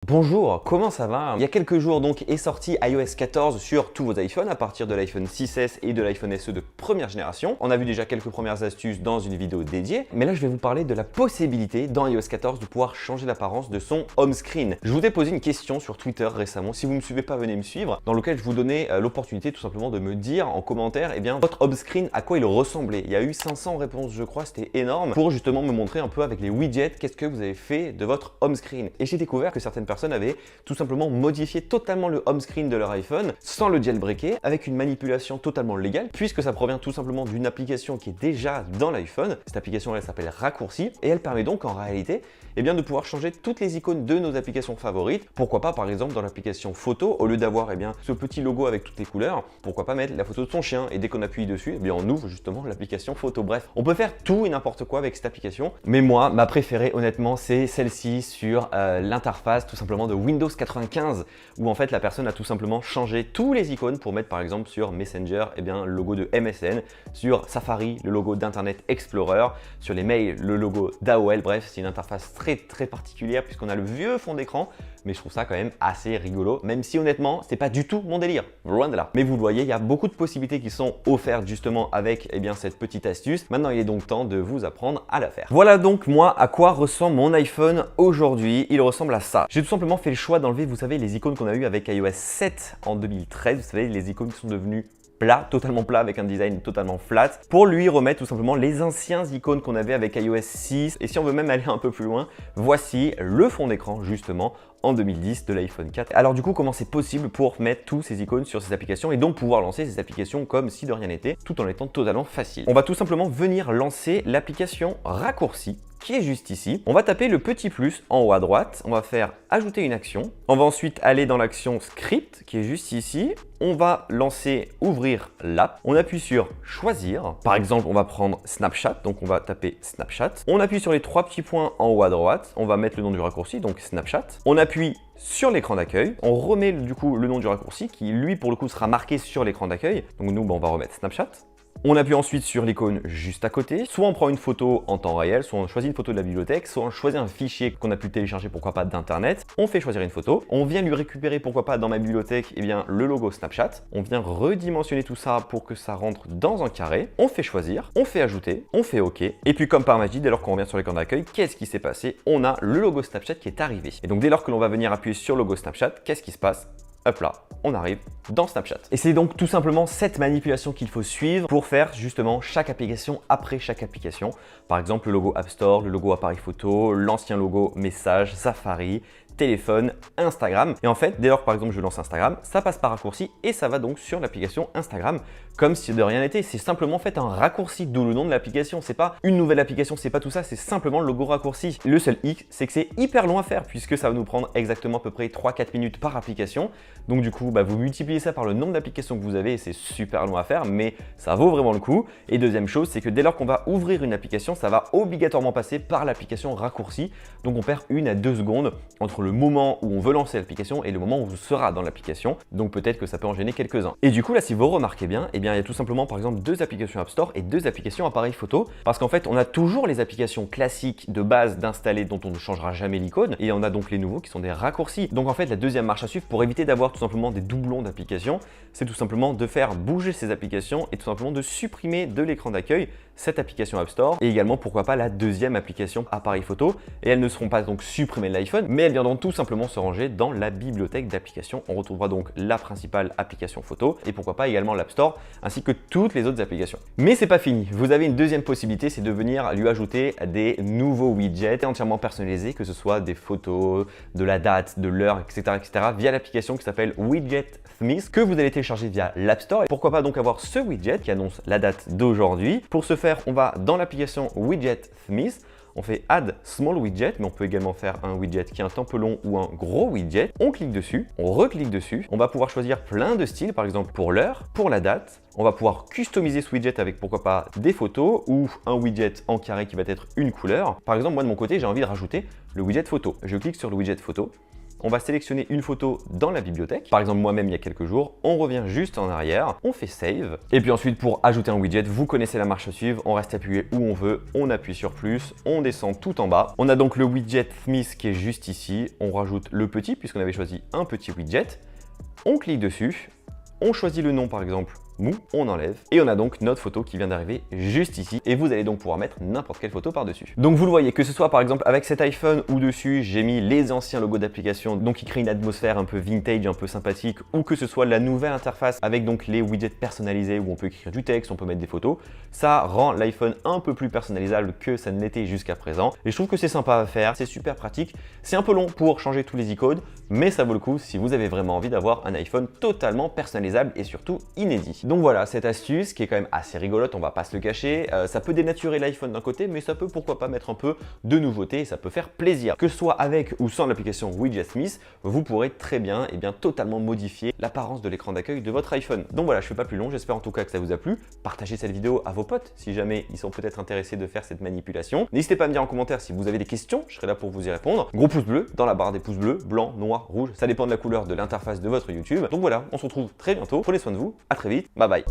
Bonjour, comment ça va? Il y a quelques jours donc est sorti iOS 14 sur tous vos iPhones à partir de l'iPhone 6S et de l'iPhone SE de première génération. On a vu déjà quelques premières astuces dans une vidéo dédiée, mais là je vais vous parler de la possibilité dans iOS 14 de pouvoir changer l'apparence de son home screen. Je vous ai posé une question sur Twitter récemment, si vous ne me suivez pas, venez me suivre, dans lequel je vous donnais l'opportunité tout simplement de me dire en commentaire votre home screen à quoi il ressemblait. Il y a eu 500 réponses je crois, c'était énorme, pour justement me montrer un peu avec les widgets qu'est-ce que vous avez fait de votre home screen. Et j'ai découvert que certaines personnes avaient tout simplement modifié totalement le home screen de leur iPhone sans le jailbreaker, avec une manipulation totalement légale, puisque ça provient tout simplement d'une application qui est déjà dans l'iPhone. Cette application elle s'appelle Raccourci et elle permet donc en réalité de pouvoir changer toutes les icônes de nos applications favorites. Pourquoi pas par exemple dans l'application photo, au lieu d'avoir ce petit logo avec toutes les couleurs, pourquoi pas mettre la photo de son chien, et dès qu'on appuie dessus, on ouvre justement l'application photo. Bref, on peut faire tout et n'importe quoi avec cette application, mais moi ma préférée honnêtement c'est celle-ci sur l'interface tout simplement de Windows 95, où en fait la personne a tout simplement changé tous les icônes pour mettre par exemple sur Messenger le logo de MSN, sur Safari le logo d'Internet Explorer, sur les mails le logo d'AOL. Bref, c'est une interface très particulière puisqu'on a le vieux fond d'écran, mais je trouve ça quand même assez rigolo, même si honnêtement c'est pas du tout mon délire, loin de là. Mais vous le voyez, il y a beaucoup de possibilités qui sont offertes justement avec cette petite astuce. Maintenant il est donc temps de vous apprendre à la faire. Voilà donc moi à quoi ressemble mon iPhone aujourd'hui. Il ressemble à ça. J'ai tout simplement fait le choix d'enlever, vous savez, les icônes qu'on a eu avec iOS 7 en 2013, vous savez, les icônes qui sont devenues plat, totalement plat avec un design totalement flat, pour lui remettre tout simplement les anciens icônes qu'on avait avec iOS 6. Et si on veut même aller un peu plus loin, voici le fond d'écran justement en 2010 de l'iPhone 4. Alors du coup, comment c'est possible pour mettre tous ces icônes sur ces applications et donc pouvoir lancer ces applications comme si de rien n'était, tout en étant totalement facile? On va tout simplement venir lancer l'application Raccourci qui est juste ici. On va taper le petit plus en haut à droite, on va faire ajouter une action. On va ensuite aller dans l'action script qui est juste ici. On va lancer ouvrir l'app. On appuie sur choisir. Par exemple, on va prendre Snapchat, donc on va taper Snapchat. On appuie sur les trois petits points en haut à droite. On va mettre le nom du raccourci, donc Snapchat. On appuie sur l'écran d'accueil. On remet du coup le nom du raccourci qui lui pour le coup sera marqué sur l'écran d'accueil. Donc nous, on va remettre Snapchat. On appuie ensuite sur l'icône juste à côté. Soit on prend une photo en temps réel, soit on choisit une photo de la bibliothèque, soit on choisit un fichier qu'on a pu télécharger, pourquoi pas d'internet. On fait choisir une photo. On vient lui récupérer, pourquoi pas dans ma bibliothèque, le logo Snapchat. On vient redimensionner tout ça pour que ça rentre dans un carré. On fait choisir, on fait ajouter, on fait OK. Et puis comme par magie, dès lors qu'on revient sur l'écran d'accueil, qu'est-ce qui s'est passé? On a le logo Snapchat qui est arrivé. Et donc dès lors que l'on va venir appuyer sur le logo Snapchat, qu'est-ce qui se passe? Hop là, on arrive dans Snapchat. Et c'est donc tout simplement cette manipulation qu'il faut suivre pour faire justement chaque application après chaque application. Par exemple, le logo App Store, le logo appareil photo, l'ancien logo message, Safari, téléphone, Instagram. Et en fait, dès lors par exemple je lance Instagram, ça passe par raccourci et ça va donc sur l'application Instagram comme si de rien n'était. C'est simplement fait un raccourci, d'où le nom de l'application. C'est pas une nouvelle application, c'est pas tout ça, c'est simplement le logo raccourci. Le seul hic, c'est que c'est hyper long à faire puisque ça va nous prendre exactement à peu près 3-4 minutes par application. Donc du coup, vous multipliez ça par le nombre d'applications que vous avez et c'est super long à faire, mais ça vaut vraiment le coup. Et deuxième chose, c'est que dès lors qu'on va ouvrir une application, ça va obligatoirement passer par l'application raccourci. Donc on perd 1 à 2 secondes entre le moment où on veut lancer l'application et le moment où on sera dans l'application. Donc peut-être que ça peut en gêner quelques-uns. Et du coup là, si vous remarquez bien, il y a tout simplement par exemple 2 applications App Store et 2 applications appareil photo, parce qu'en fait on a toujours les applications classiques de base d'installer dont on ne changera jamais l'icône, et on a donc les nouveaux qui sont des raccourcis. Donc en fait la deuxième marche à suivre pour éviter d'avoir tout simplement des doublons d'applications, c'est tout simplement de faire bouger ces applications et tout simplement de supprimer de l'écran d'accueil cette application App Store et également pourquoi pas la deuxième application appareil photo. Et elles ne seront pas donc supprimées de l'iPhone, mais elles viendront tout simplement se ranger dans la bibliothèque d'applications. On retrouvera donc la principale application photo et pourquoi pas également l'App Store ainsi que toutes les autres applications. Mais c'est pas fini, vous avez une deuxième possibilité, c'est de venir lui ajouter des nouveaux widgets entièrement personnalisés, que ce soit des photos, de la date, de l'heure, etc. via l'application qui s'appelle Widget Thmist que vous allez télécharger via l'App Store. Et pourquoi pas donc avoir ce widget qui annonce la date d'aujourd'hui. Pour ce faire, on va dans l'application Widget Thmist. On fait Add Small Widget, mais on peut également faire un widget qui est un temps peu long ou un gros widget. On clique dessus, on reclique dessus. On va pouvoir choisir plein de styles, par exemple pour l'heure, pour la date. On va pouvoir customiser ce widget avec pourquoi pas des photos ou un widget en carré qui va être une couleur. Par exemple, moi de mon côté, j'ai envie de rajouter le widget photo. Je clique sur le widget photo. on va sélectionner une photo dans la bibliothèque. Par exemple, moi-même il y a quelques jours, on revient juste en arrière, on fait Save. Et puis ensuite, pour ajouter un widget, vous connaissez la marche à suivre, on reste appuyé où on veut, on appuie sur plus, on descend tout en bas. On a donc le widget Smith qui est juste ici, on rajoute le petit puisqu'on avait choisi un petit widget. On clique dessus, on choisit le nom par exemple, Mou, on enlève et on a donc notre photo qui vient d'arriver juste ici et vous allez donc pouvoir mettre n'importe quelle photo par-dessus. Donc vous le voyez, que ce soit par exemple avec cet iPhone où dessus j'ai mis les anciens logos d'application, donc qui créent une atmosphère un peu vintage, un peu sympathique, ou que ce soit la nouvelle interface avec donc les widgets personnalisés où on peut écrire du texte, on peut mettre des photos, ça rend l'iPhone un peu plus personnalisable que ça ne l'était jusqu'à présent et je trouve que c'est sympa à faire, c'est super pratique, c'est un peu long pour changer tous les icônes, mais ça vaut le coup si vous avez vraiment envie d'avoir un iPhone totalement personnalisable et surtout inédit. Donc voilà cette astuce qui est quand même assez rigolote, on va pas se le cacher. Ça peut dénaturer l'iPhone d'un côté, mais ça peut pourquoi pas mettre un peu de nouveauté et ça peut faire plaisir. Que ce soit avec ou sans l'application Widget Smith, vous pourrez très bien et bien totalement modifier l'apparence de l'écran d'accueil de votre iPhone. Donc voilà, je fais pas plus long, j'espère en tout cas que ça vous a plu. Partagez cette vidéo à vos potes si jamais ils sont peut-être intéressés de faire cette manipulation. N'hésitez pas à me dire en commentaire si vous avez des questions, je serai là pour vous y répondre. Gros pouce bleu dans la barre des pouces bleus, blanc, noir, rouge, ça dépend de la couleur de l'interface de votre YouTube. Donc voilà, on se retrouve très bientôt, prenez soin de vous, à très vite, bye bye.